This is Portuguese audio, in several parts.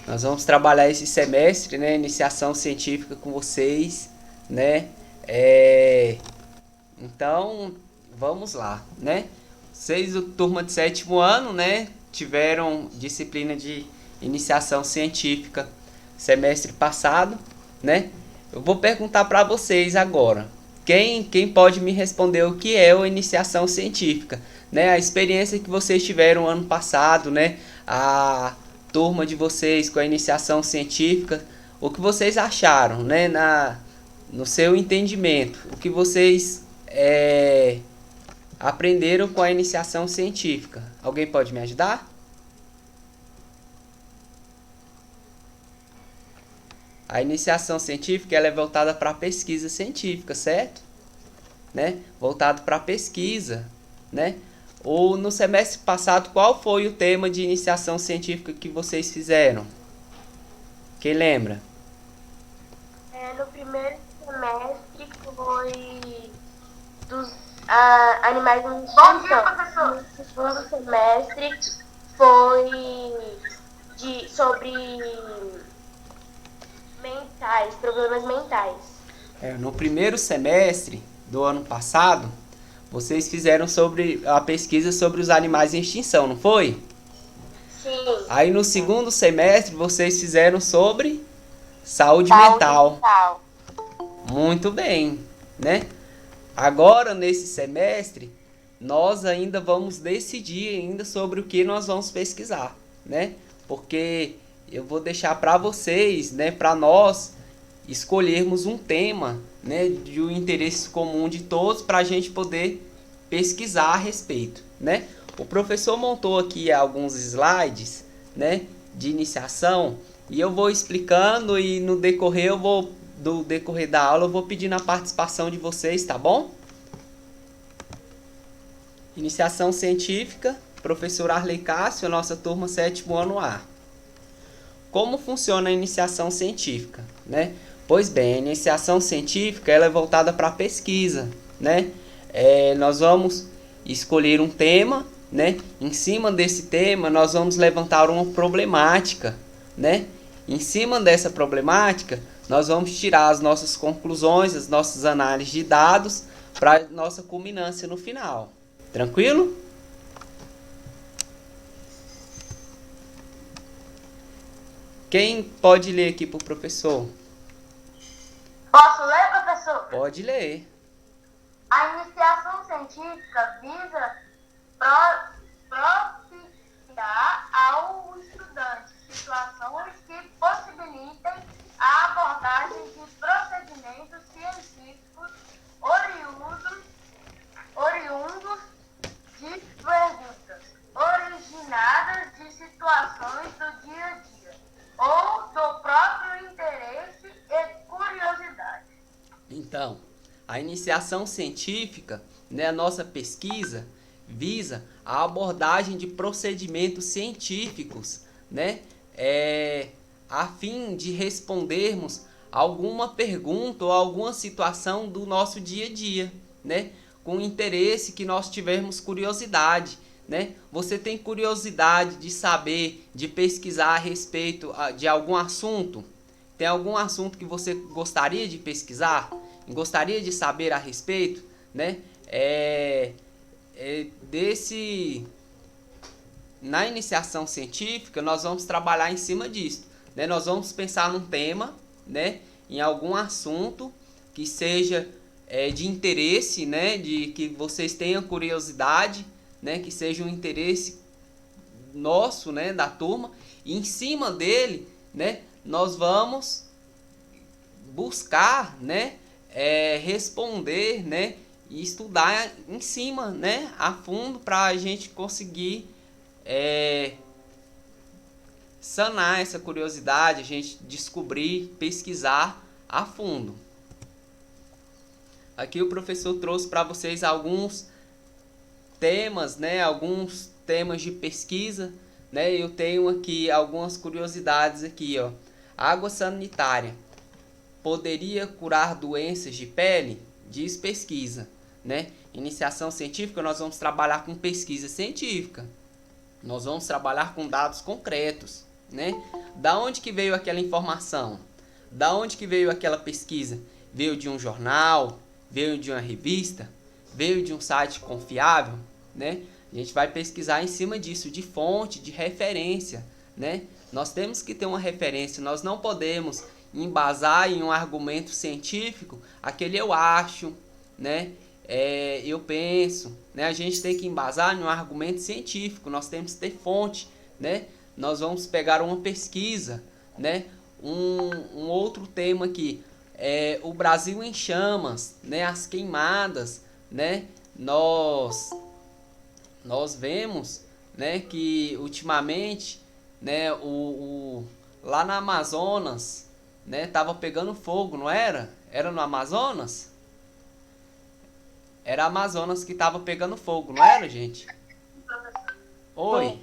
Nós vamos trabalhar esse semestre, né, iniciação científica com vocês, né? Então, vamos lá, né? Vocês, o turma de sétimo ano, né, tiveram disciplina de iniciação científica semestre passado, né? Eu vou perguntar para vocês agora. Quem pode me responder o que é a iniciação científica, né? A experiência que vocês tiveram ano passado, né? A turma de vocês com a iniciação científica, o que vocês acharam, né? No seu entendimento, o que vocês aprenderam com a iniciação científica. Alguém pode me ajudar? A iniciação científica ela é voltada para a pesquisa científica, certo? Né? Voltado para a pesquisa, né? Ou no semestre passado, qual foi o tema de iniciação científica que vocês fizeram? Quem lembra? No primeiro semestre foi dos animais em extinção. Bom dia, professor. No segundo semestre foi sobre problemas mentais. No primeiro semestre do ano passado, vocês fizeram sobre a pesquisa sobre os animais em extinção, não foi? Sim. Aí no segundo semestre vocês fizeram sobre saúde mental. Muito bem, né? Agora nesse semestre nós ainda vamos decidir ainda sobre o que nós vamos pesquisar, né? Porque eu vou deixar para vocês, né, para nós escolhermos um tema, né, de um interesse comum de todos para a gente poder pesquisar a respeito, né? O professor montou aqui alguns slides, né, de iniciação e eu vou explicando e no decorrer do decorrer da aula eu vou pedindo a participação de vocês, tá bom? Iniciação científica, professor Arley Cássio, nossa turma sétimo ano A. Como funciona a iniciação científica, né? Pois bem, a iniciação científica ela é voltada para a pesquisa, né? Nós vamos escolher um tema, né? Em cima desse tema nós vamos levantar uma problemática, né? Em cima dessa problemática nós vamos tirar as nossas conclusões, as nossas análises de dados para nossa culminância no final. Tranquilo? Quem pode ler aqui para o professor? Posso ler, professor? Pode ler. A iniciação científica visa propiciar ao estudante situações que possibilitem a abordagem de procedimentos científicos oriundos de perguntas originadas de situações do dia a dia ou do próprio interesse e curiosidade. Então, a iniciação científica, né, a nossa pesquisa, visa a abordagem de procedimentos científicos, né, a fim de respondermos alguma pergunta ou alguma situação do nosso dia a dia, né, com interesse que nós tivermos curiosidade, né? Você tem curiosidade de saber, de pesquisar a respeito de algum assunto? Tem algum assunto que você gostaria de pesquisar? Gostaria de saber a respeito, né? Na iniciação científica nós vamos trabalhar em cima disso, né? Nós vamos pensar num tema, né? Em algum assunto que seja de interesse, né? De que vocês tenham curiosidade, né? Que seja um interesse nosso, né? Da turma. E em cima dele, né? Nós vamos buscar, né? Responder, né? E estudar em cima, né? A fundo para a gente conseguir sanar essa curiosidade, a gente descobrir, pesquisar a fundo. Aqui o professor trouxe para vocês alguns temas, né? Alguns temas de pesquisa, né? Eu tenho aqui algumas curiosidades aqui, ó. Água sanitária poderia curar doenças de pele? Diz pesquisa, né? Iniciação científica, nós vamos trabalhar com pesquisa científica. Nós vamos trabalhar com dados concretos, né? Da onde que veio aquela informação? Da onde que veio aquela pesquisa? Veio de um jornal? Veio de uma revista? Veio de um site confiável, né? A gente vai pesquisar em cima disso, de fonte, de referência, né? Nós temos que ter uma referência, nós não podemos embasar em um argumento científico aquele eu acho, né? Eu penso, né? A gente tem que embasar em um argumento científico, nós temos que ter fonte, né? Nós vamos pegar uma pesquisa, né? Um outro tema aqui é o Brasil em chamas, né? As queimadas, né? Nós vemos, né, que ultimamente, né, lá na Amazonas, né, tava pegando fogo, não era? Era no Amazonas? Era Amazonas que tava pegando fogo, não era, gente? Oi.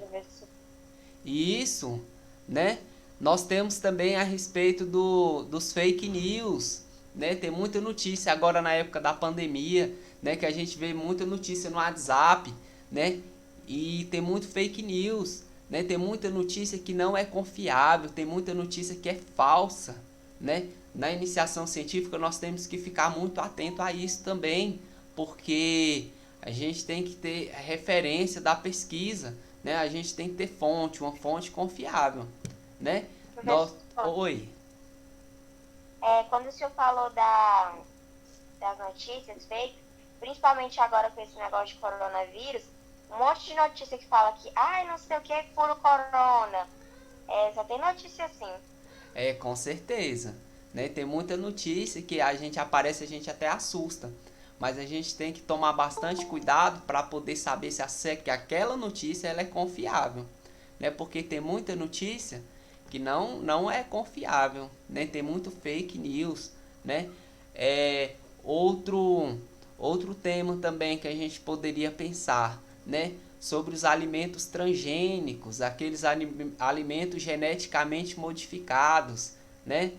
Isso, né? Nós temos também a respeito dos fake news, né? Tem muita notícia agora na época da pandemia, né? Que a gente vê muita notícia no WhatsApp, né? E tem muito fake news, né? Tem muita notícia que não é confiável, tem muita notícia que é falsa, né? Na iniciação científica nós temos que ficar muito atento a isso também, porque a gente tem que ter referência da pesquisa, né? A gente tem que ter fonte, uma fonte confiável, né? Oi. Quando o senhor falou das notícias fake, principalmente agora com esse negócio de coronavírus, um monte de notícia que fala que, ai, não sei o que, puro corona. Só tem notícia assim. Com certeza, né? Tem muita notícia que a gente aparece, a gente até assusta. Mas a gente tem que tomar bastante cuidado para poder saber se que aquela notícia ela é confiável, né? Porque tem muita notícia que não é confiável, né? Tem muito fake news, né? Outro tema também que a gente poderia pensar, né? Sobre os alimentos transgênicos, aqueles alimentos geneticamente modificados, né?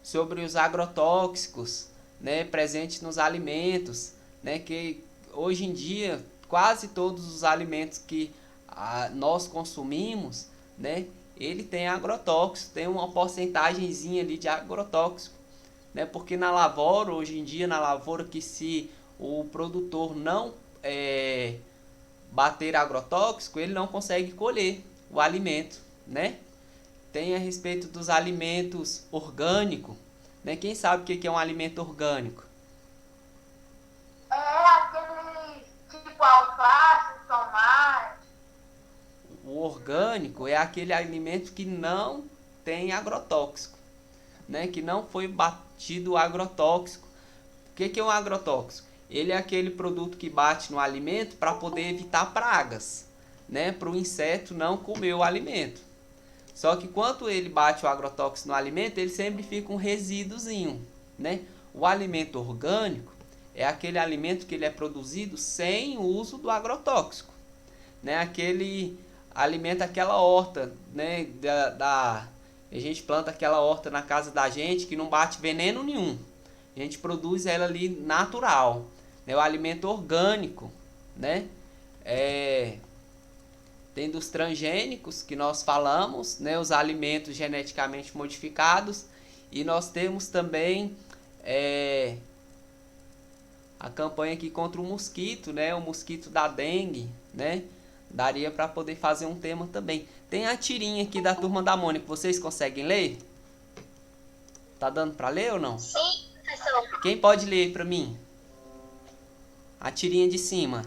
Sobre os agrotóxicos, né, presentes nos alimentos, né, que hoje em dia quase todos os alimentos que nós consumimos, né, ele tem agrotóxico, tem uma porcentagemzinha ali de agrotóxico, né, porque na lavoura, hoje em dia na lavoura, que se o produtor não bater agrotóxico, ele não consegue colher o alimento, né? Tem a respeito dos alimentos orgânicos, né? Quem sabe o que é um alimento orgânico? É aquele tipo alface, tomate. O orgânico é aquele alimento que não tem agrotóxico, né? Que não foi batido o agrotóxico. O que é um agrotóxico? Ele é aquele produto que bate no alimento para poder evitar pragas, né? Para o inseto não comer o alimento. Só que quando ele bate o agrotóxico no alimento, ele sempre fica um resíduozinho, né? O alimento orgânico é aquele alimento que ele é produzido sem o uso do agrotóxico, né? Aquele alimento, aquela horta, né? A gente planta aquela horta na casa da gente que não bate veneno nenhum. A gente produz ela ali natural, né? O alimento orgânico, né? Tem dos transgênicos que nós falamos, né, os alimentos geneticamente modificados, e nós temos também a campanha aqui contra o mosquito, né, o mosquito da dengue, né? Daria para poder fazer um tema também. Tem a tirinha aqui da Turma da Mônica, vocês conseguem ler? Tá dando para ler ou não? Sim, professor. Quem pode ler para mim? A tirinha de cima.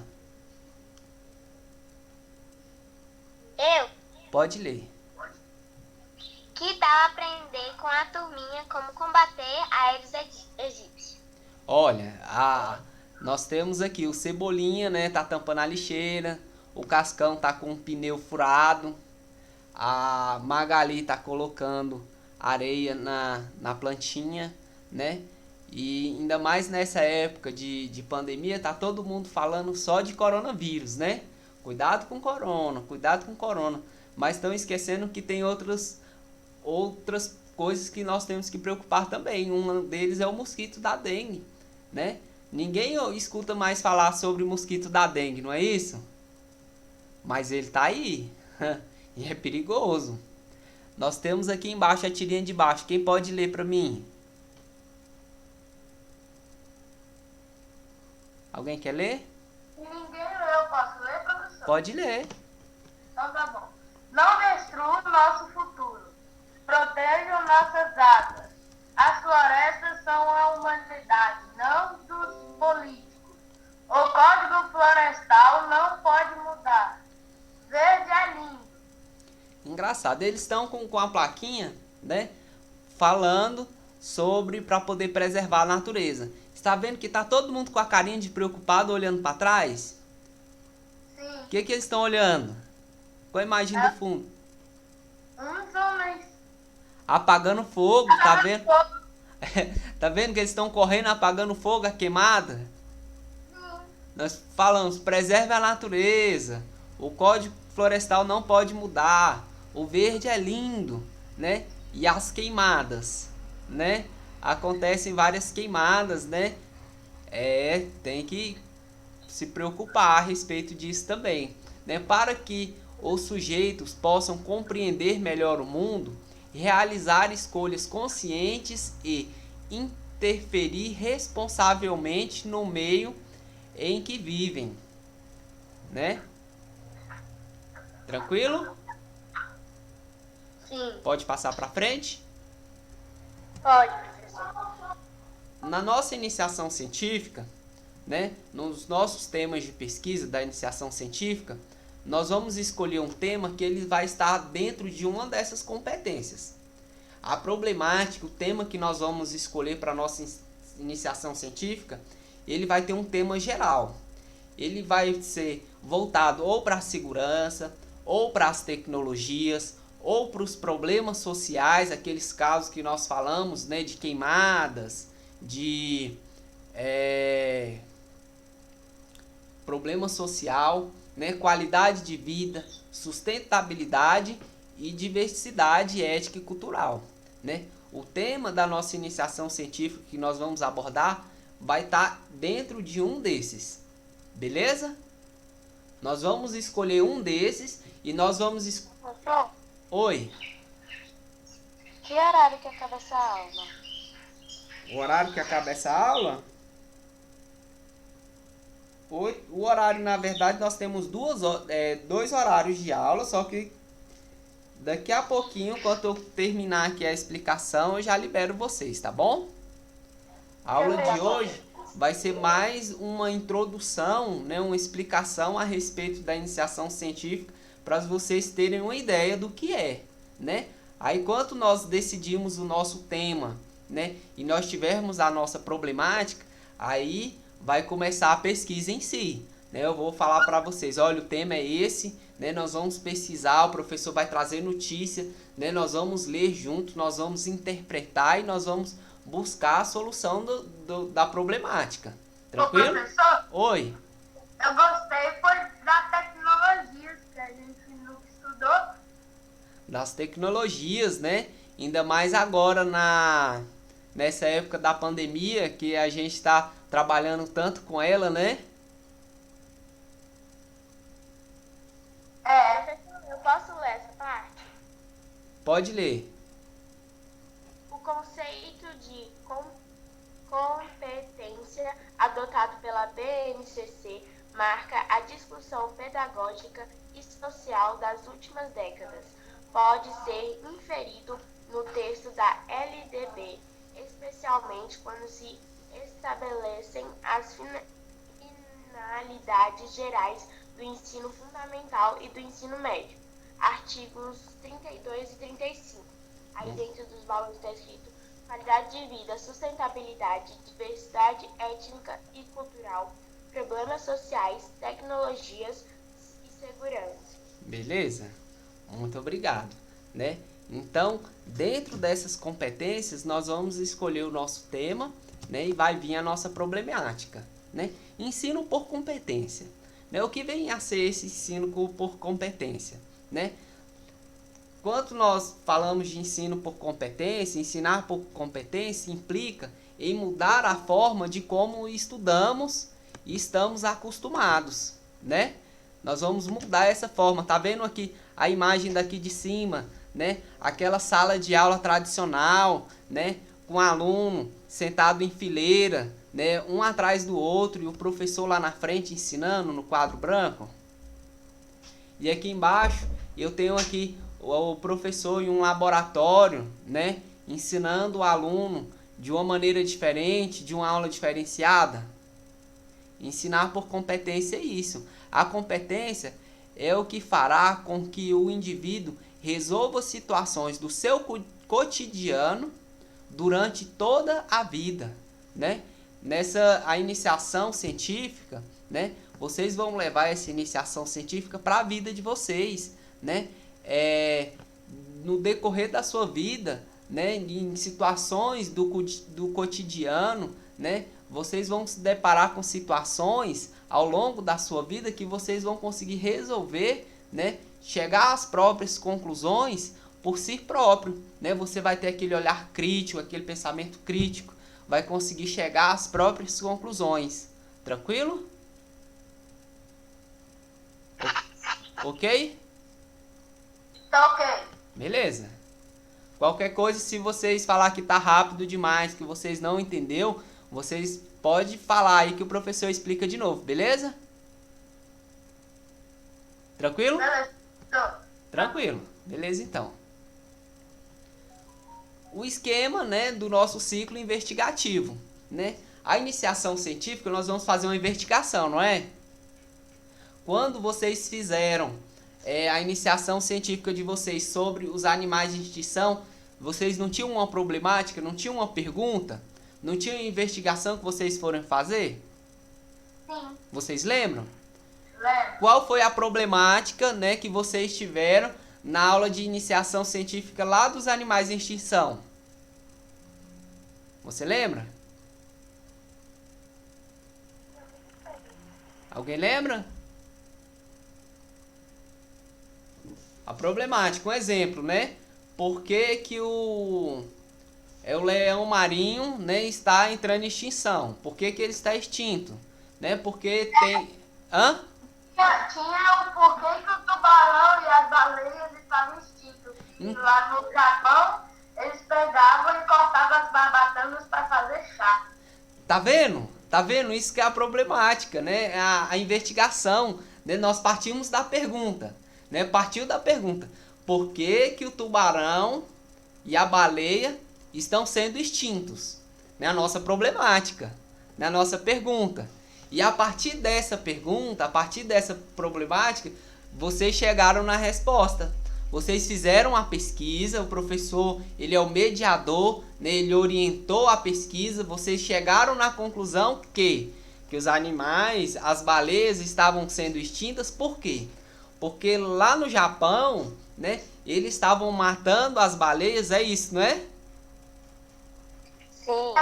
Eu? Pode ler. Que tal aprender com a turminha como combater a Aedes aegypti? Olha, nós temos aqui o Cebolinha, né? Tá tampando a lixeira. O Cascão tá com um pneu furado. A Magali tá colocando areia na plantinha, né? E ainda mais nessa época de pandemia, tá todo mundo falando só de coronavírus, né? Cuidado com corona, cuidado com corona. Mas estão esquecendo que tem outras coisas que nós temos que preocupar também. Um deles é o mosquito da dengue, né? Ninguém escuta mais falar sobre o mosquito da dengue, não é isso? Mas ele tá aí. E é perigoso. Nós temos aqui embaixo a tirinha de baixo. Quem pode ler para mim? Alguém quer ler? Ninguém leu, posso ler, professor? Pode ler. Então tá bom. Não destrua o nosso futuro. Protejam nossas águas. As florestas são a humanidade, não dos políticos. O Código Florestal não pode mudar. Verde é lindo. Engraçado. Eles estão com a plaquinha, né? Falando sobre para poder preservar a natureza. Está vendo que tá todo mundo com a carinha de preocupado olhando para trás? Sim. O que eles estão olhando? Qual a imagem do fundo? Uns homens. Apagando fogo, tá vendo? Tá vendo que eles estão correndo apagando fogo, a queimada? Sim. Nós falamos, preserve a natureza. O Código Florestal não pode mudar. O verde é lindo, né? E as queimadas, né? Acontecem várias queimadas, né? Tem que se preocupar a respeito disso também, né? Para que os sujeitos possam compreender melhor o mundo, realizar escolhas conscientes e interferir responsavelmente no meio em que vivem, né? Tranquilo? Sim, Pode passar para frente? pode, professor. Na nossa iniciação científica, né, nos nossos temas de pesquisa da iniciação científica, nós vamos escolher um tema que ele vai estar dentro de uma dessas competências. A problemática, o tema que nós vamos escolher para a nossa iniciação científica, ele vai ter um tema geral. Ele vai ser voltado ou para a segurança, ou para as tecnologias, ou para os problemas sociais, aqueles casos que nós falamos, né, de queimadas, de problema social, né, qualidade de vida, sustentabilidade e diversidade ética e cultural, né? O tema da nossa iniciação científica que nós vamos abordar vai estar dentro de um desses, beleza? Nós vamos escolher um desses e nós vamos... Professor, Oi, que horário que acaba essa aula? o horário que acaba essa aula? O horário, na verdade, nós temos dois horários de aula, só que daqui a pouquinho, quando eu terminar aqui a explicação, eu já libero vocês, tá bom? A aula de hoje vai ser mais uma introdução, né, uma explicação a respeito da iniciação científica, para vocês terem uma ideia do que é, né? Aí, enquanto nós decidimos o nosso tema, né, e nós tivermos a nossa problemática, aí vai começar a pesquisa em si, né? Eu vou falar para vocês, olha, o tema é esse, né? Nós vamos pesquisar, o professor vai trazer notícia, né? Nós vamos ler junto, nós vamos interpretar e nós vamos buscar a solução da problemática. Tranquilo? Ô, professor, Oi. eu gostei foi das tecnologias que a gente nunca estudou. Das tecnologias, né? Ainda mais agora nessa época da pandemia, que a gente está trabalhando tanto com ela, né? Eu posso ler essa parte? Pode ler. O conceito de competência adotado pela BNCC marca a discussão pedagógica e social das últimas décadas. Pode ser inferido no texto da LDB, especialmente quando se estabelecem as finalidades gerais do ensino fundamental e do ensino médio. Artigos 32 e 35. Aí dentro dos valores está escrito qualidade de vida, sustentabilidade, diversidade étnica e cultural, problemas sociais, tecnologias e segurança. Beleza? Muito obrigado, né? Então, dentro dessas competências, nós vamos escolher o nosso tema, né? E vai vir a nossa problemática, né? Ensino por competência, né? O que vem a ser esse ensino por competência, né? Quando nós falamos de ensino por competência, ensinar por competência implica em mudar a forma de como estudamos e estamos acostumados, né? Nós vamos mudar essa forma. Tá vendo aqui a imagem daqui de cima, né? Aquela sala de aula tradicional, né? Com o aluno sentado em fileira, né? Um atrás do outro e o professor lá na frente ensinando no quadro branco. E aqui embaixo eu tenho aqui o professor em um laboratório, né? Ensinando o aluno de uma maneira diferente, de uma aula diferenciada. Ensinar por competência é isso. A competência é o que fará com que o indivíduo resolva situações do seu cotidiano durante toda a vida, né? A iniciação científica, né? Vocês vão levar essa iniciação científica para a vida de vocês, né? No decorrer da sua vida, né? Em situações do cotidiano, né? Vocês vão se deparar com situações ao longo da sua vida que vocês vão conseguir resolver, né? Chegar às próprias conclusões por si próprio, né? Você vai ter aquele olhar crítico, aquele pensamento crítico, vai conseguir chegar às próprias conclusões. Tranquilo? Ok? Tá ok. Beleza. Qualquer coisa, se vocês falar que tá rápido demais, que vocês não entendeu, vocês podem falar aí que o professor explica de novo, beleza? Tranquilo? Beleza. Tranquilo. Beleza, então. O esquema, né, do nosso ciclo investigativo, né? A iniciação científica, nós vamos fazer uma investigação, não é? Quando vocês fizeram a iniciação científica de vocês sobre os animais de extinção, vocês não tinham uma problemática, não tinham uma pergunta, não tinham uma investigação que vocês foram fazer? Sim. Vocês lembram? Lembro. Qual foi a problemática, né, que vocês tiveram na aula de iniciação científica lá dos animais em extinção? Você lembra? Alguém lembra? A problemática, um exemplo, né? Por que que o leão marinho, né, está entrando em extinção? Por que que ele está extinto? Né? Porque tem... Hã? Tinha o porquê que o tubarão e as baleias estavam extintos. E lá no Japão, eles pegavam e cortavam as barbatanas para fazer chá. Tá vendo? Tá vendo? Isso que é a problemática, né? A investigação, né? Nós partimos da pergunta, né? Partiu da pergunta. Por que que o tubarão e a baleia estão sendo extintos? Né? A nossa problemática, né? A nossa pergunta. E a partir dessa pergunta, a partir dessa problemática, vocês chegaram na resposta. Vocês fizeram a pesquisa, o professor, ele é o mediador, né? Ele orientou a pesquisa, vocês chegaram na conclusão que os animais, as baleias estavam sendo extintas. Por quê? Porque lá no Japão, né, eles estavam matando as baleias, é isso, não é? Sim.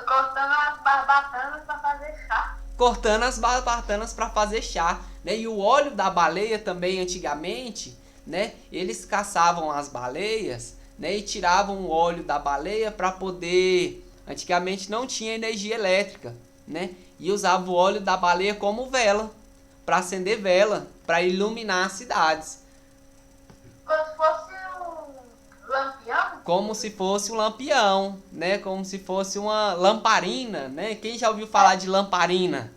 Cortando as barbatanas para fazer chá. Cortando as barbatanas para fazer chá, né? E o óleo da baleia também, antigamente, né, eles caçavam as baleias, né, e tiravam o óleo da baleia para poder... Antigamente não tinha energia elétrica, né? E usavam o óleo da baleia como vela, para acender vela, para iluminar as cidades. Como se fosse um lampião? Como se fosse um lampião, né? Como se fosse uma lamparina, né? Quem já ouviu falar de lamparina?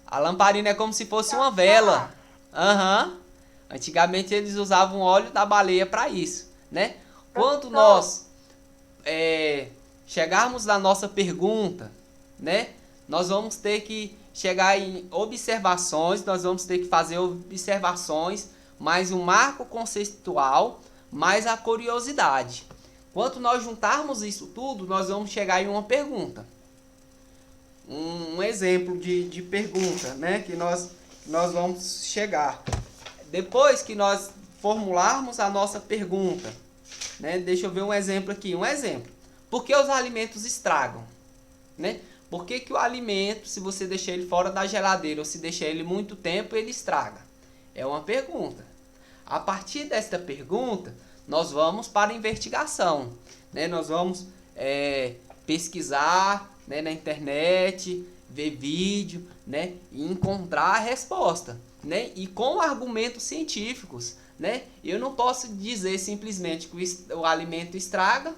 A lamparina é como se fosse uma vela. Aham. Antigamente eles usavam o óleo da baleia para isso, né? Quando nós chegarmos na nossa pergunta, né? Nós vamos ter que chegar em observações, nós vamos ter que fazer observações, mais um marco conceitual, mais a curiosidade. Quando nós juntarmos isso tudo, nós vamos chegar em uma pergunta. Um exemplo de pergunta, né? Que nós vamos chegar. Depois que nós formularmos a nossa pergunta, né? Deixa eu ver um exemplo aqui. Um exemplo. Por que os alimentos estragam? Né? Por que que o alimento, se você deixar ele fora da geladeira ou se deixar ele muito tempo, ele estraga? É uma pergunta. A partir desta pergunta, nós vamos para a investigação, né? Nós vamos pesquisar, né, na internet, ver vídeo, né, e encontrar a resposta, né, e com argumentos científicos, né. Eu não posso dizer simplesmente que o alimento estraga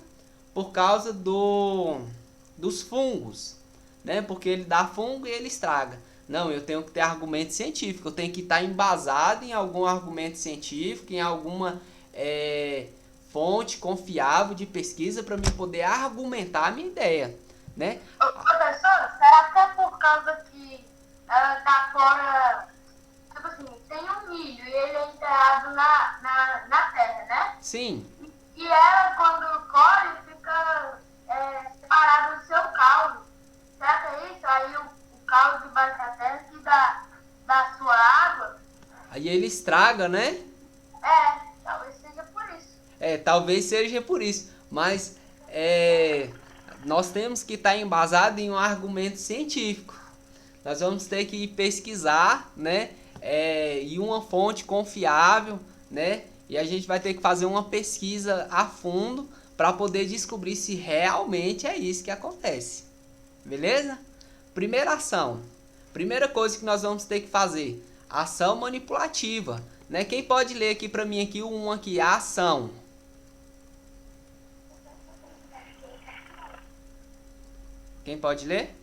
por causa dos fungos, né, porque ele dá fungo e ele estraga. Não, eu tenho que ter argumento científico, eu tenho que estar embasado em algum argumento científico, em alguma fonte confiável de pesquisa para me poder argumentar a minha ideia, né? Professor, será que é por causa que ela tá fora, tipo assim, tem um milho e ele é enterrado na terra, né? Sim. E ela, quando colhe, fica separado do seu caule. Será que é isso? Aí o caule debaixo da terra que dá sua água. Aí ele estraga, né? Talvez seja por isso. Talvez seja por isso. Mas nós temos que estar embasado em um argumento científico. Nós vamos ter que pesquisar, né? E uma fonte confiável, né? E a gente vai ter que fazer uma pesquisa a fundo para poder descobrir se realmente é isso que acontece. Beleza? Primeira ação. Primeira coisa que nós vamos ter que fazer. Ação manipulativa. Né? Quem pode ler aqui para mim aqui aqui, a ação? Quem pode ler?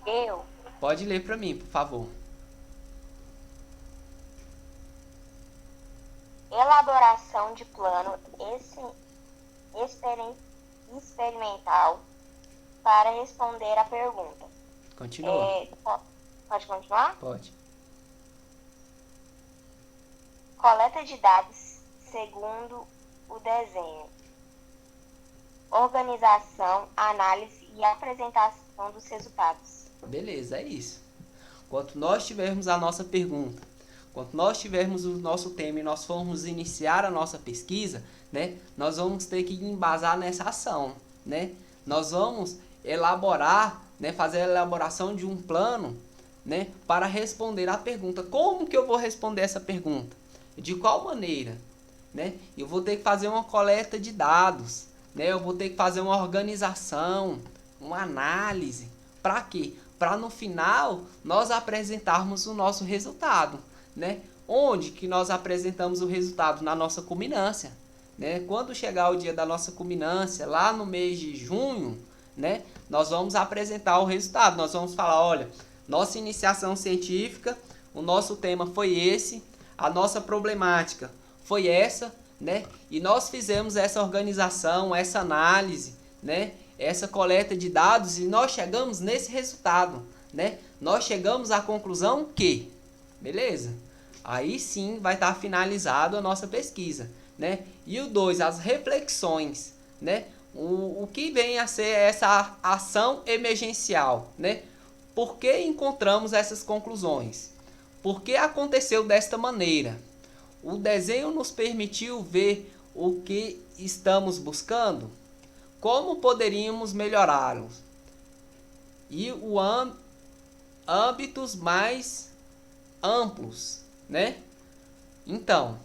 Eu. Pode ler para mim, por favor. Elaboração de plano experimental para responder à pergunta. Continua. Pode continuar? Pode. Coleta de dados segundo o desenho. Organização, análise e apresentação dos resultados. Beleza, é isso. Quando nós tivermos a nossa pergunta, quando nós tivermos o nosso tema e nós formos iniciar a nossa pesquisa, né, nós vamos ter que embasar nessa ação, né? Nós vamos elaborar, né, fazer a elaboração de um plano, né, para responder à pergunta. Como que eu vou responder essa pergunta? De qual maneira? Né? Eu vou ter que fazer uma coleta de dados, né? Eu vou ter que fazer uma organização, uma análise. Para quê? Para no final nós apresentarmos o nosso resultado, né? Onde que nós apresentamos o resultado? Na nossa culminância, né? Quando chegar o dia da nossa culminância, lá no mês de junho, né? Nós vamos apresentar o resultado. Nós vamos falar, olha, nossa iniciação científica, o nosso tema foi esse, a nossa problemática foi essa, né? E nós fizemos essa organização, essa análise, né? Essa coleta de dados e nós chegamos nesse resultado, né? Nós chegamos à conclusão que, beleza? Aí sim vai estar finalizado a nossa pesquisa, né? E o 2, as reflexões, né? O que vem a ser essa ação emergencial, né? Por que encontramos essas conclusões? Por que aconteceu desta maneira? O desenho nos permitiu ver o que estamos buscando? Como poderíamos melhorá-los? E o âmbitos mais amplos, né? Então,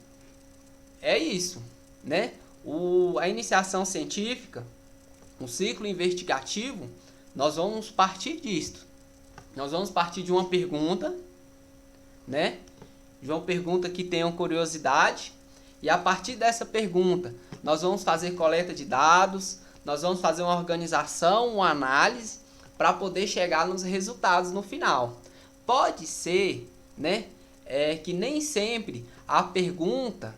é isso, né? A iniciação científica, o ciclo investigativo, nós vamos partir disto. Nós vamos partir de uma pergunta, né? De uma pergunta que tenha curiosidade. E a partir dessa pergunta, nós vamos fazer coleta de dados, nós vamos fazer uma organização, uma análise, para poder chegar nos resultados no final. Pode ser, né, que nem sempre a pergunta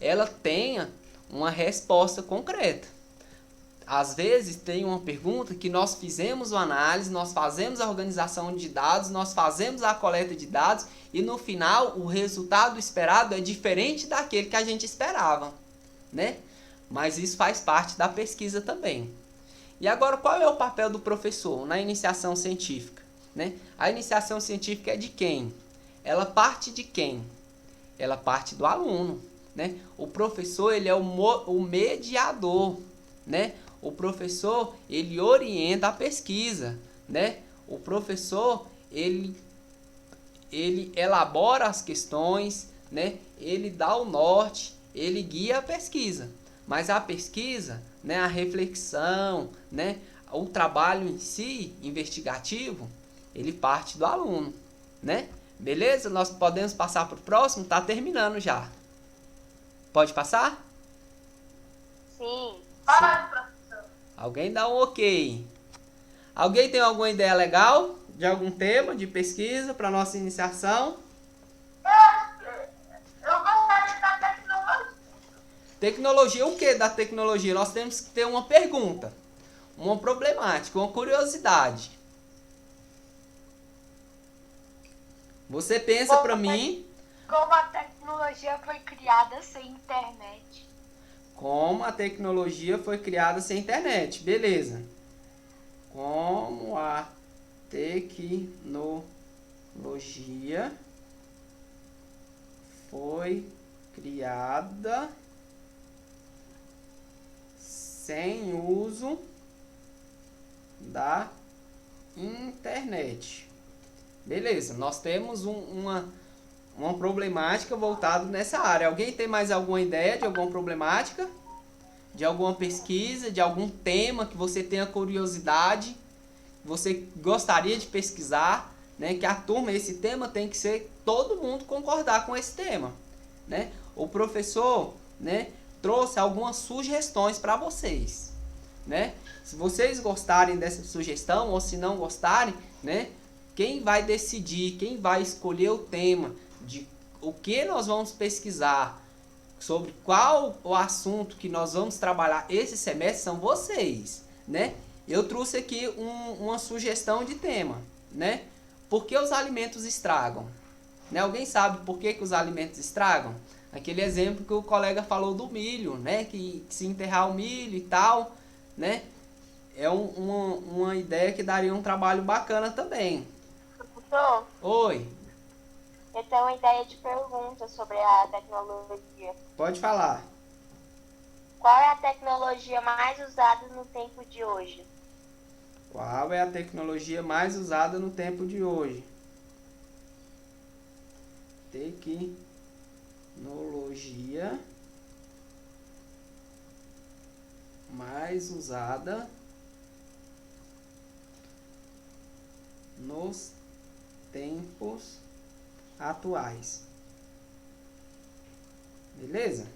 ela tenha uma resposta concreta. Às vezes tem uma pergunta que nós fizemos uma análise, nós fazemos a organização de dados, nós fazemos a coleta de dados e no final o resultado esperado é diferente daquele que a gente esperava, né? Mas isso faz parte da pesquisa também. E agora, qual é o papel do professor na iniciação científica, né? A iniciação científica é de quem? Ela parte de quem? Ela parte do aluno, né? O professor, ele é o mediador, né? O professor, ele orienta a pesquisa, né? O professor, ele elabora as questões, né? Ele dá o norte, ele guia a pesquisa. Mas a pesquisa, né? A reflexão, né? o trabalho em si, investigativo, ele parte do aluno, né? Beleza? Nós podemos passar para o próximo? Tá terminando já. Pode passar? Sim. Pode, professor. Alguém dá um ok. Alguém tem alguma ideia legal de algum tema de pesquisa para nossa iniciação? Eu gostaria da tecnologia. Tecnologia, o que da tecnologia? Nós temos que ter uma pergunta, uma problemática, uma curiosidade. Você pensa para mim... Como a tecnologia foi criada sem internet. Como a tecnologia foi criada sem internet. Beleza. Como a tecnologia foi criada sem uso da internet. Beleza, nós temos uma problemática voltada nessa área. Alguém tem mais alguma ideia de alguma problemática? De alguma pesquisa, de algum tema que você tenha curiosidade, você gostaria de pesquisar, né? Que a turma, esse tema tem que ser todo mundo concordar com esse tema, né? O professor, né, trouxe algumas sugestões para vocês, né? Se vocês gostarem dessa sugestão ou se não gostarem, né, quem vai decidir, quem vai escolher o tema de o que nós vamos pesquisar, sobre qual o assunto que nós vamos trabalhar esse semestre são vocês, né? Eu trouxe aqui uma sugestão de tema, né? Por que os alimentos estragam? Né? Alguém sabe por que os alimentos estragam? Aquele exemplo que o colega falou do milho, né? Que se enterrar o milho e tal, né? É uma ideia que daria um trabalho bacana também. Professor, Oi, eu tenho uma ideia de pergunta sobre a tecnologia. pode falar. Qual é a tecnologia mais usada no tempo de hoje? Qual é a tecnologia mais usada no tempo de hoje? Tecnologia mais usada nos tempos atuais. Beleza?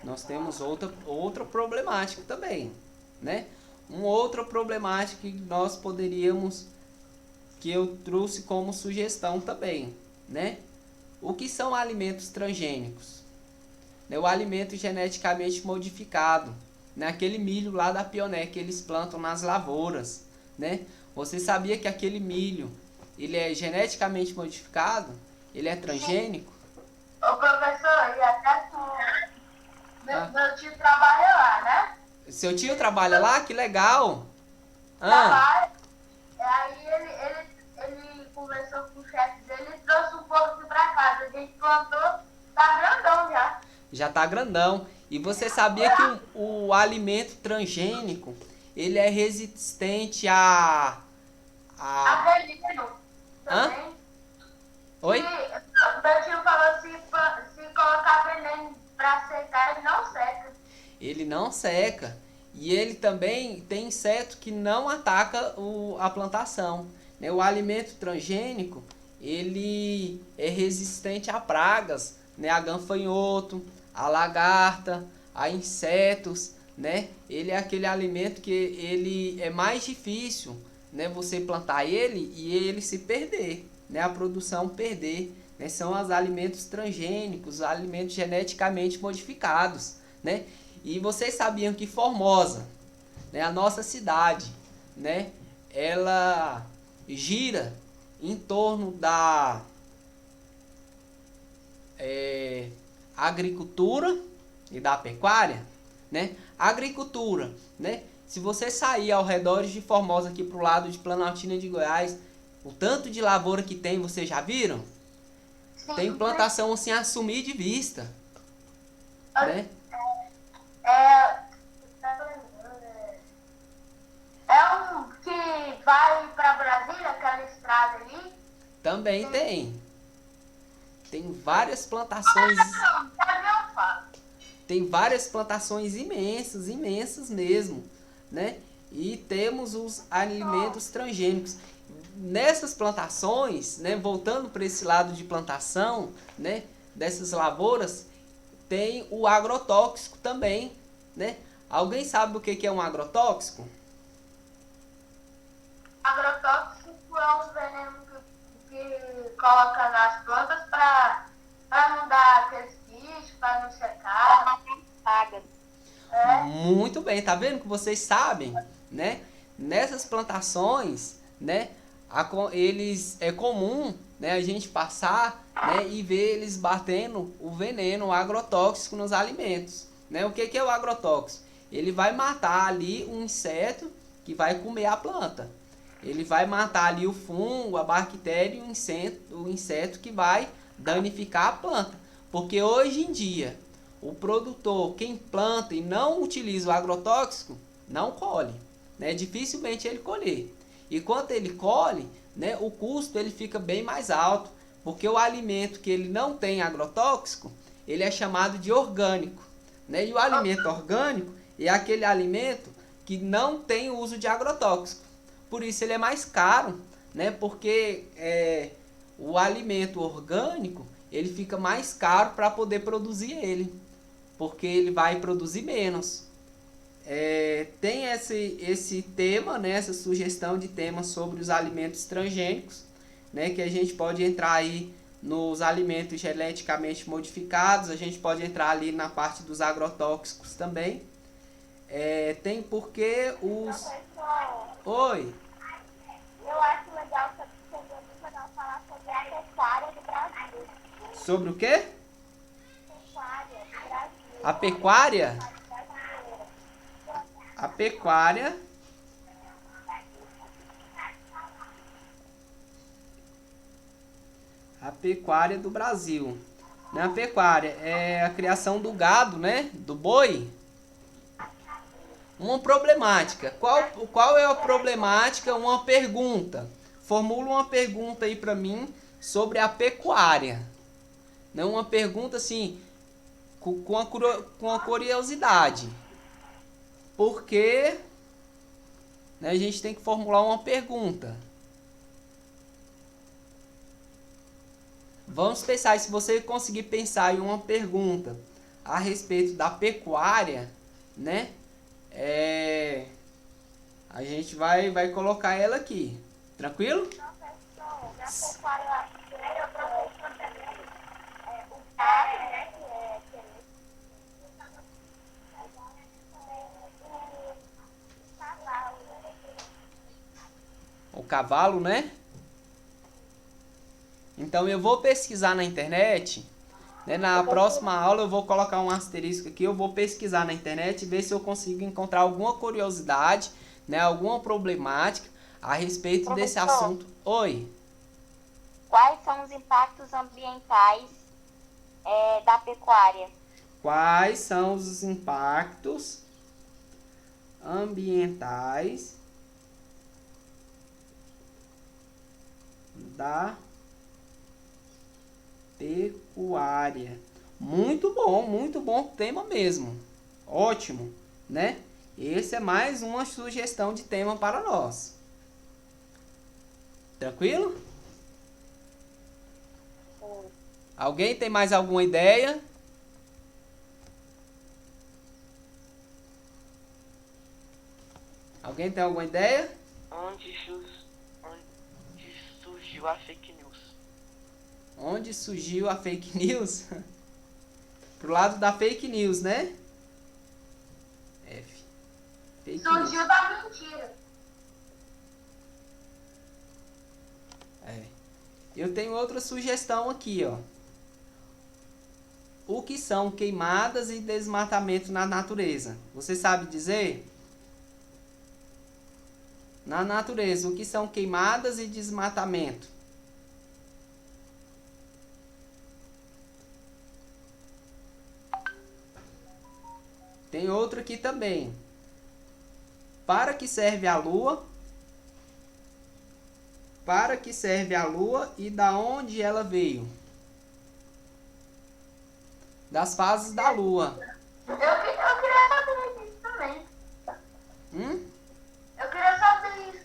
Nós temos outra problemática também, né? Uma outra problemática que nós poderíamos, que eu trouxe como sugestão também, né? O que são alimentos transgênicos? Né? O alimento geneticamente modificado, né? Aquele milho lá da Pioneer que eles plantam nas lavouras, né? Você sabia que aquele milho, ele é geneticamente modificado? Ele é transgênico? Ô, professor, e até Ah. meu tio trabalha lá, né? Seu tio trabalha lá? Que legal! Ah, Trabalha. Aí ele conversou com o chefe dele e trouxe um pouco pra casa. A gente plantou, tá grandão já. já tá grandão. E você sabia que o alimento transgênico, ele é resistente a... Veneno Hã? também. Oi? Meu tio falou se colocar veneno pra secar, ele não seca. Ele não seca. E ele também tem inseto que não ataca a plantação. Né? O alimento transgênico, ele é resistente a pragas, né? A gafanhoto, a lagarta, a insetos, né? Ele é aquele alimento que ele é mais difícil, né? Você plantar ele e ele se perder, né? A produção perder, né? São os alimentos transgênicos, alimentos geneticamente modificados, né? E vocês sabiam que Formosa, né, a nossa cidade, né, ela gira em torno da agricultura e da pecuária, né? Agricultura, né? Se você sair ao redor de Formosa aqui pro lado de Planaltina de Goiás, o tanto de lavoura que tem, vocês já viram? Sim. Tem plantação assim a sumir de vista, né? É um que vai pra Brasília, aquela estrada ali. Também tem. Tem várias plantações. Tem várias plantações imensas, imensas mesmo, né? e temos os alimentos transgênicos. Nessas plantações, né, voltando para esse lado de plantação, né, dessas lavouras, tem o agrotóxico também, né? Alguém sabe o que é um agrotóxico? Agrotóxico é um veneno que coloca nas plantas para não dar aqueles bichos, para não secar. Muito bem, tá vendo que vocês sabem, né? Nessas plantações, né, eles é comum, né, a gente passar, né, e ver eles batendo o veneno, o agrotóxico nos alimentos, né? O que é o agrotóxico? Ele vai matar ali um inseto que vai comer a planta. Ele vai matar ali o fungo, a bactéria e o inseto que vai danificar a planta. Porque hoje em dia, o produtor, quem planta e não utiliza o agrotóxico, não colhe, né? Dificilmente ele colher. E quando ele colhe, né, o custo ele fica bem mais alto, porque o alimento que ele não tem agrotóxico, ele é chamado de orgânico, né? E o alimento orgânico é aquele alimento que não tem uso de agrotóxico. Por isso ele é mais caro, né? Porque o alimento orgânico ele fica mais caro para poder produzir ele, porque ele vai produzir menos. Tem esse tema, né, essa sugestão de tema sobre os alimentos transgênicos, né, que a gente pode entrar aí nos alimentos geneticamente modificados, a gente pode entrar ali na parte dos agrotóxicos também. Tem porque os... Oi. Eu acho legal falar sobre a pecuária do Brasil. Sobre o quê? Pecuária do Brasil. A pecuária? A pecuária. A pecuária do Brasil. A pecuária é a criação do gado, né? Do boi. Uma problemática. Qual é a problemática? Uma pergunta. Formula uma pergunta aí para mim sobre a pecuária. Não uma pergunta assim com a curiosidade. Porque, né, a gente tem que formular uma pergunta. Vamos pensar, se você conseguir pensar em uma pergunta a respeito da pecuária, né? A gente vai colocar ela aqui. Tranquilo? O cavalo, né? Então eu vou pesquisar na internet, né? Na próxima aula eu vou colocar um asterisco aqui, eu vou pesquisar na internet e ver se eu consigo encontrar alguma curiosidade, né? Alguma problemática a respeito desse assunto. Oi. Quais são os impactos ambientais da pecuária? Quais são os impactos ambientais da pecuária? Muito bom tema mesmo. Ótimo, né? Esse é mais uma sugestão de tema para nós. Tranquilo? Alguém tem mais alguma ideia? Alguém tem alguma ideia? Onde surgiu a fake news? Onde surgiu a fake news? Pro lado da fake news, né? F. Fake Surgiu news. da mentira. Eu tenho outra sugestão aqui, ó. O que são queimadas e desmatamento na natureza? Você sabe dizer? Na natureza, o que são queimadas e desmatamento? Tem outro aqui também. Para que serve a Lua? Para que serve a Lua e da onde ela veio? Das fases da Lua. Eu queria saber disso também.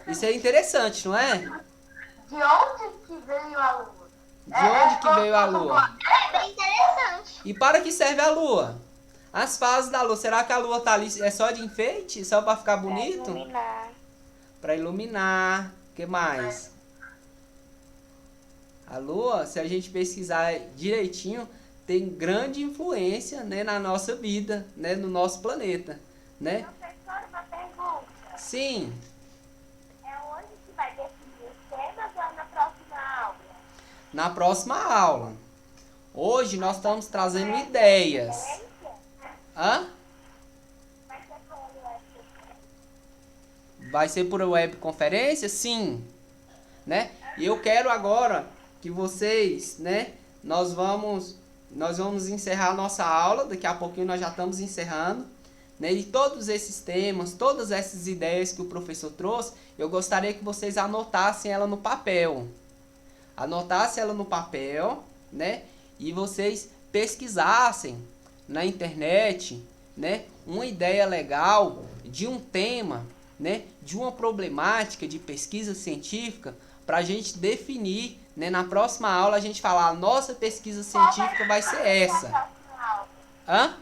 Isso é interessante, não é? De onde que veio a Lua? De onde que veio a Lua? É bem interessante. E para que serve a Lua? As fases da Lua. Será que a Lua tá ali é só de enfeite? Só para ficar bonito? Iluminar. Para iluminar. O que mais? A Lua, se a gente pesquisar direitinho, tem grande influência, né, na nossa vida, né, no nosso planeta, né? Professor, uma pergunta. Sim. É onde que vai definir os temas ou na próxima aula? Na próxima aula. Hoje nós estamos trazendo ideias. Hã? Vai ser quando? Vai ser por webconferência? Sim. Né? E eu quero agora que vocês, né, nós vamos encerrar a nossa aula, daqui a pouquinho nós já estamos encerrando, né? E todos esses temas, todas essas ideias que o professor trouxe, eu gostaria que vocês anotassem ela no papel. Anotassem ela no papel, né? E vocês pesquisassem na internet, né, uma ideia legal de um tema, né, de uma problemática de pesquisa científica para a gente definir, né, na próxima aula a gente falar, a nossa pesquisa científica vai ser essa. Hã?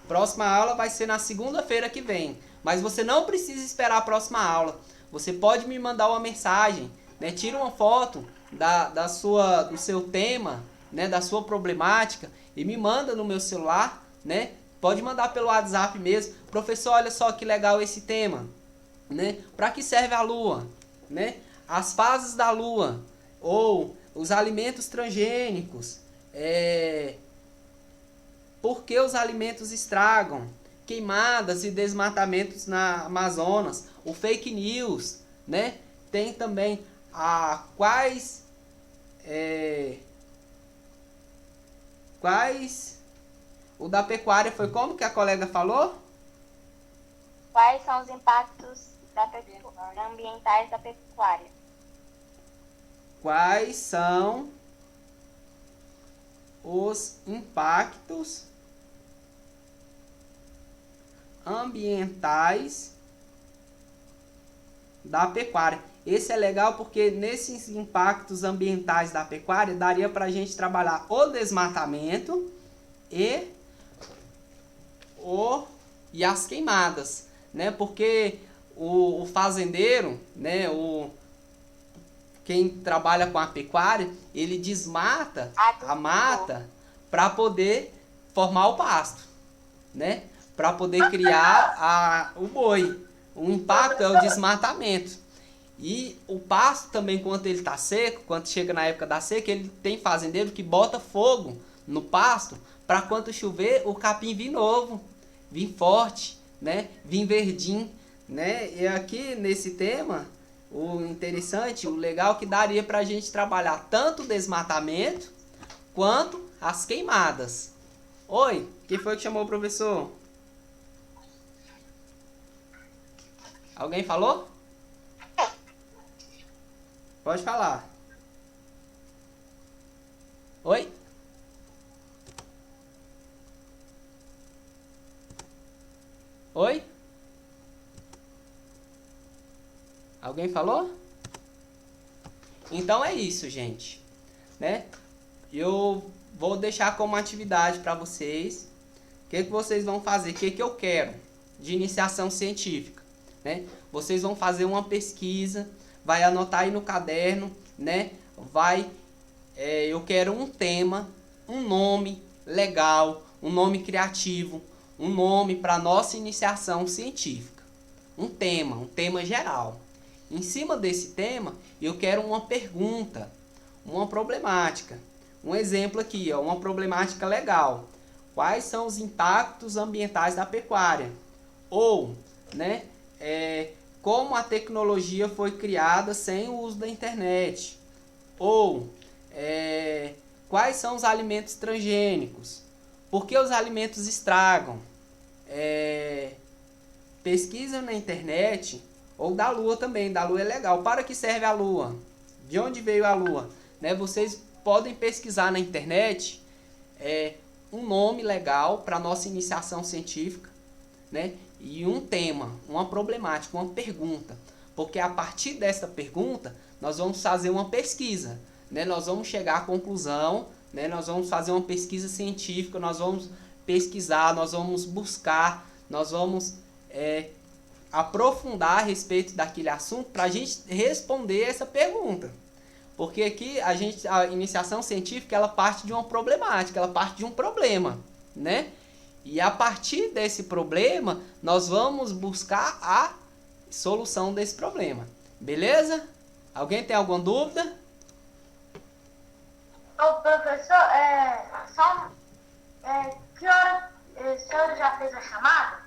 Próxima aula vai ser na segunda-feira que vem. Mas você não precisa esperar a próxima aula. Você pode me mandar uma mensagem, né? Tira uma foto do seu tema, né? Da sua problemática e me manda no meu celular, né? Pode mandar pelo WhatsApp mesmo. Professor, olha só que legal esse tema, né? Para que serve a Lua, né? As fases da Lua ou os alimentos transgênicos, por que os alimentos estragam, queimadas e desmatamentos na Amazonas, o fake news, né? Tem também quais o da pecuária foi como que a colega falou? Quais são os impactos ambientais da pecuária? Quais são os impactos ambientais da pecuária? Esse é legal porque nesses impactos ambientais da pecuária daria para a gente trabalhar o desmatamento e as queimadas, né? Porque o fazendeiro, né? Quem trabalha com a pecuária, ele desmata a mata para poder formar o pasto, né? Para poder criar o boi. O impacto é o desmatamento. E o pasto também, quando ele está seco, quando chega na época da seca, ele tem fazendeiro que bota fogo no pasto para quando chover o capim vir novo, vir forte, né? Vir verdinho, né? E aqui nesse tema, o interessante, o legal que daria para a gente trabalhar tanto o desmatamento quanto as queimadas. Oi, quem foi que chamou o professor? Alguém falou? Pode falar. Oi? Oi? Alguém falou? Então é isso, gente, né? Eu vou deixar como atividade para vocês. O que vocês vão fazer? O que eu quero de iniciação científica, né? Vocês vão fazer uma pesquisa, vai anotar aí no caderno, né? Eu quero um tema, um nome legal, um nome criativo, um nome para nossa iniciação científica. Um tema geral. Em cima desse tema, eu quero uma pergunta, uma problemática. Um exemplo aqui, ó, uma problemática legal. Quais são os impactos ambientais da pecuária? Ou, né, como a tecnologia foi criada sem o uso da internet? Ou, quais são os alimentos transgênicos? Por que os alimentos estragam? Pesquisa na internet. Ou da Lua também, da Lua é legal. Para que serve a Lua? De onde veio a Lua? Né? Vocês podem pesquisar na internet um nome legal para nossa iniciação científica, né? e um tema, uma problemática, uma pergunta. Porque a partir dessa pergunta, nós vamos fazer uma pesquisa, né? Nós vamos chegar à conclusão, né? Nós vamos fazer uma pesquisa científica, nós vamos pesquisar, nós vamos buscar, nós vamos aprofundar a respeito daquele assunto para a gente responder essa pergunta. Porque aqui a iniciação científica, ela parte de uma problemática, ela parte de um problema, né? E a partir desse problema, nós vamos buscar a solução desse problema. Beleza? Alguém tem alguma dúvida? Ô, professor, que hora o senhor já fez a chamada?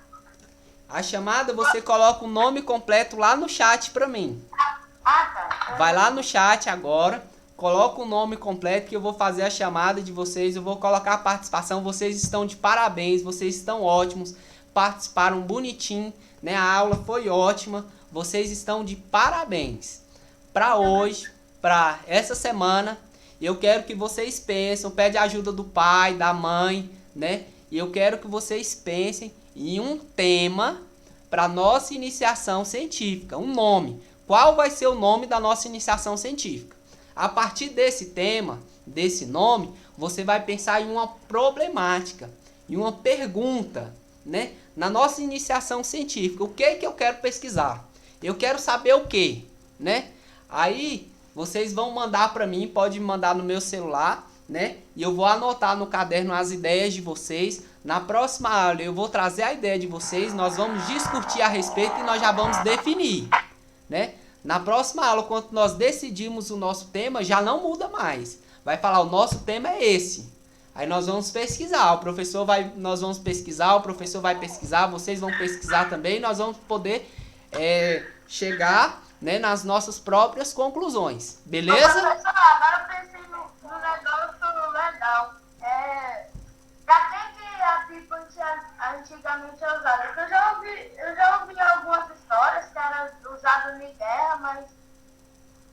A chamada, você coloca o nome completo lá no chat para mim. Tá. Vai lá no chat agora, coloca o nome completo que eu vou fazer a chamada de vocês, eu vou colocar a participação, vocês estão de parabéns, vocês estão ótimos, participaram bonitinho, né? A aula foi ótima, vocês estão de parabéns. Para hoje, para essa semana, eu quero que vocês pensem, pede a ajuda do pai, da mãe, né? E eu quero que vocês pensem em um tema para nossa iniciação científica, um nome. Qual vai ser o nome da nossa iniciação científica? A partir desse tema, desse nome, você vai pensar em uma problemática, em uma pergunta, né? Na nossa iniciação científica, o que é que eu quero pesquisar? Eu quero saber o quê, né? Aí, vocês vão mandar para mim, pode mandar no meu celular, né? E eu vou anotar no caderno as ideias de vocês. Na próxima aula eu vou trazer a ideia de vocês, nós vamos discutir a respeito e nós já vamos definir, né? Na próxima aula, quando nós decidimos o nosso tema, já não muda mais. Vai falar, o nosso tema é esse. Aí nós vamos pesquisar, nós vamos pesquisar, o professor vai pesquisar, vocês vão pesquisar também, e nós vamos poder chegar, né, nas nossas próprias conclusões. Beleza? Professor, agora eu pensei no negócio legal. Pra que a pipa antigamente é usada? Eu já ouvi algumas histórias que era usada em guerra, mas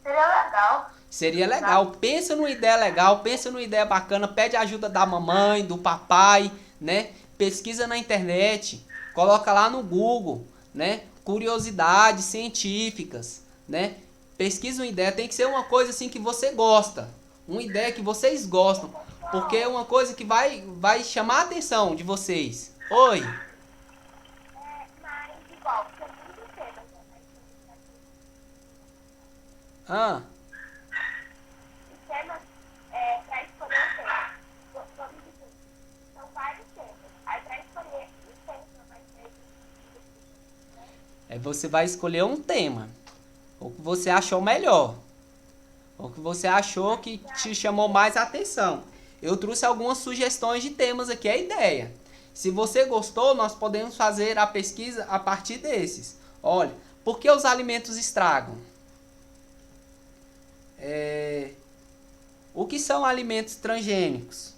seria legal. Seria legal. Pensa numa ideia legal, pensa numa ideia bacana, pede a ajuda da mamãe, do papai, né? Pesquisa na internet, coloca lá no Google, né? Curiosidades científicas, né? Pesquisa uma ideia, tem que ser uma coisa assim que você gosta, uma ideia que vocês gostam, porque é uma coisa que vai chamar a atenção de vocês. Oi. Mas igual, são muitos temas, né? Ah. Os temas, para escolher o tema, vamos dizer, são vários temas. Aí para escolher o tema vai ser... Você vai escolher um tema, o que você achou melhor, o que você achou que te chamou mais atenção. Eu trouxe algumas sugestões de temas aqui, a ideia. Se você gostou, nós podemos fazer a pesquisa a partir desses. Olha, por que os alimentos estragam? O que são alimentos transgênicos?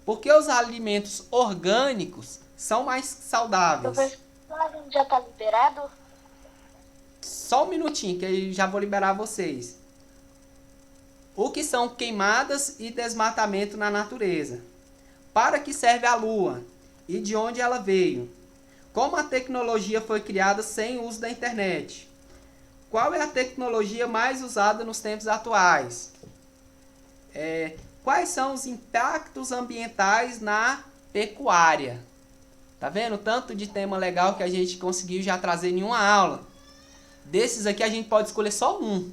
Por que os alimentos orgânicos são mais saudáveis? A gente já tá liberado? Só um minutinho que eu já vou liberar vocês. O que são queimadas e desmatamento na natureza? Para que serve a Lua? E de onde ela veio? Como a tecnologia foi criada sem o uso da internet? Qual é a tecnologia mais usada nos tempos atuais? Quais são os impactos ambientais na pecuária? Tá vendo? Tanto de tema legal que a gente conseguiu já trazer em uma aula. Desses aqui a gente pode escolher só um.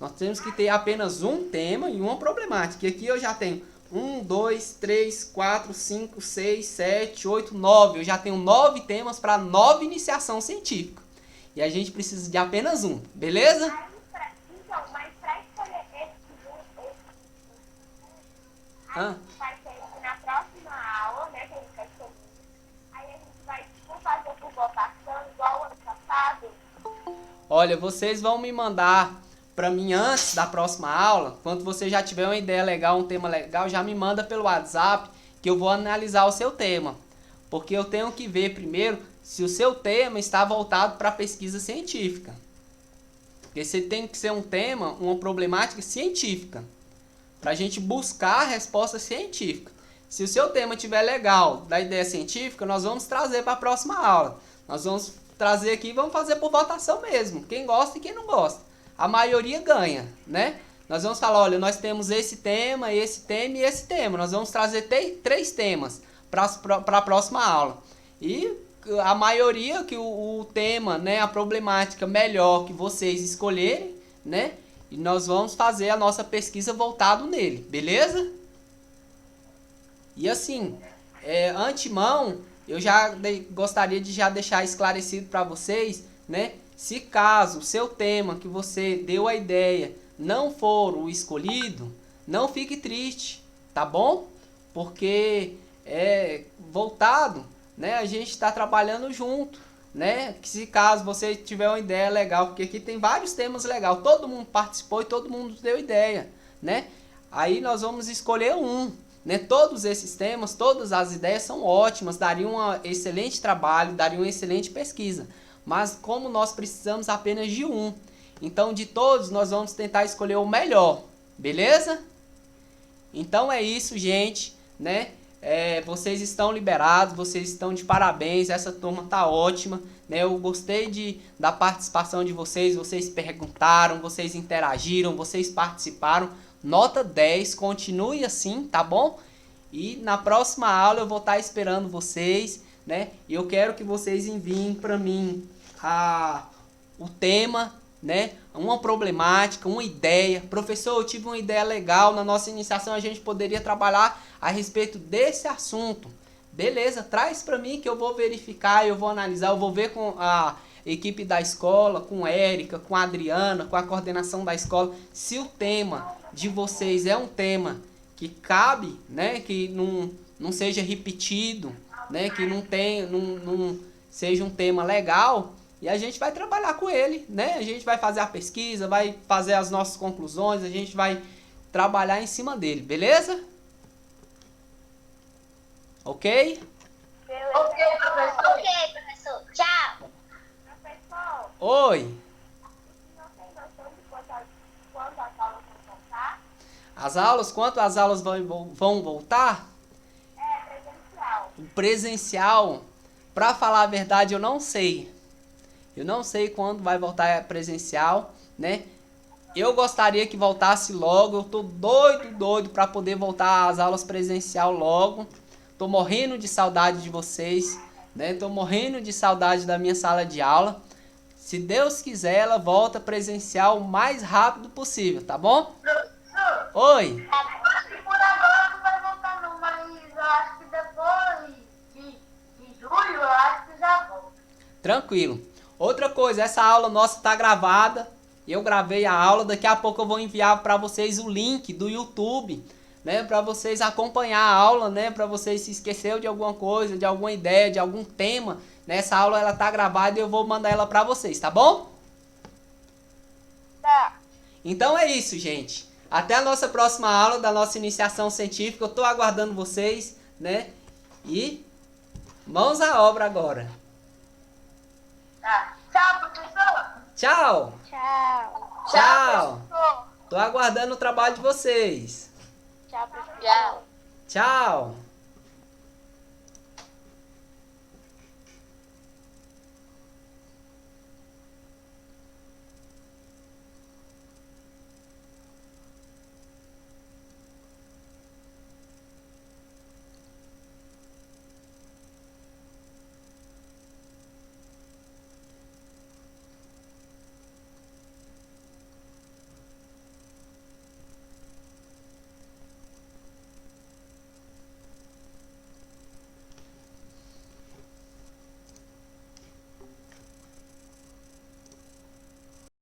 Nós temos que ter apenas um tema e uma problemática. E aqui eu já tenho 1, 2, 3, 4, 5, 6, 7, 8, 9. Eu já tenho 9 temas para 9 iniciação científica. E a gente precisa de apenas um, beleza? Então, mas para escolher esse Ah. vai ser na próxima aula, né, que a gente vai escolher. Aí a gente vai fazer por votação, igual o ano passado. Olha, vocês vão me mandar para mim antes da próxima aula. Quando você já tiver uma ideia legal, um tema legal, já me manda pelo WhatsApp que eu vou analisar o seu tema. Porque eu tenho que ver primeiro se o seu tema está voltado para pesquisa científica. Porque você tem que ser um tema, uma problemática científica, para a gente buscar a resposta científica. Se o seu tema estiver legal, da ideia científica, nós vamos trazer para a próxima aula. Nós vamos trazer aqui e vamos fazer por votação mesmo. Quem gosta e quem não gosta. A maioria ganha, né? Nós vamos falar, olha, nós temos esse tema e esse tema. Nós vamos trazer 3 temas para a próxima aula. E a maioria que o tema, né, a problemática melhor que vocês escolherem, né? E nós vamos fazer a nossa pesquisa voltado nele, beleza? E assim, antemão, eu já gostaria de já deixar esclarecido para vocês, né? Se caso o seu tema que você deu a ideia não for o escolhido, não fique triste, tá bom? Porque voltado, né? A gente está trabalhando junto, né? Que se caso você tiver uma ideia legal, porque aqui tem vários temas legais, todo mundo participou e todo mundo deu ideia, né? Aí nós vamos escolher um, né? Todos esses temas, todas as ideias são ótimas, dariam um excelente trabalho, dariam uma excelente pesquisa. Mas como nós precisamos apenas de um, então de todos nós vamos tentar escolher o melhor, beleza? Então é isso, gente, né? Vocês estão liberados, vocês estão de parabéns, essa turma tá ótima, né? Eu gostei da participação de vocês, vocês perguntaram, vocês interagiram, vocês participaram. Nota 10, continue assim, tá bom? E na próxima aula eu vou estar esperando vocês, né? E eu quero que vocês enviem para mim o tema, né? Uma problemática, uma ideia. Professor, eu tive uma ideia legal, na nossa iniciação a gente poderia trabalhar a respeito desse assunto. Beleza, traz para mim que eu vou verificar, eu vou analisar, eu vou ver com a equipe da escola, com a Érica, com a Adriana, com a coordenação da escola, se o tema de vocês é um tema que cabe, né, que não seja repetido, né, que não seja um tema legal, e a gente vai trabalhar com ele, né? A gente vai fazer a pesquisa, vai fazer as nossas conclusões, a gente vai trabalhar em cima dele, beleza? Ok? Beleza. Ok, professor. Ok, professor. Tchau. Professor, Oi! não tem noção de quando as aulas vão voltar? As aulas, quanto as aulas vão voltar? Presencial. O presencial, para falar a verdade, eu não sei. Eu não sei quando vai voltar presencial, né? Eu gostaria que voltasse logo. Eu tô doido para poder voltar às aulas presencial logo. Tô morrendo de saudade de vocês, né? Tô morrendo de saudade da minha sala de aula. Se Deus quiser, ela volta presencial o mais rápido possível, tá bom? Professor, Oi! eu acho que por agora não vai voltar não, mas eu acho que depois de julho, eu acho que já volta. Tranquilo. Outra coisa, essa aula nossa tá gravada. Eu gravei a aula, daqui a pouco eu vou enviar para vocês o link do YouTube, né, para vocês acompanhar a aula, né, para vocês se esquecer de alguma coisa, de alguma ideia, de algum tema, né? Essa aula ela tá gravada e eu vou mandar ela para vocês, tá bom? Tá. Então é isso, gente. Até a nossa próxima aula da nossa iniciação científica. Eu tô aguardando vocês, né? E mãos à obra agora. Tá. Tchau, professor. Tchau. Tchau. Tchau. Professor. Tô aguardando o trabalho de vocês. Tchau, professor. Tchau.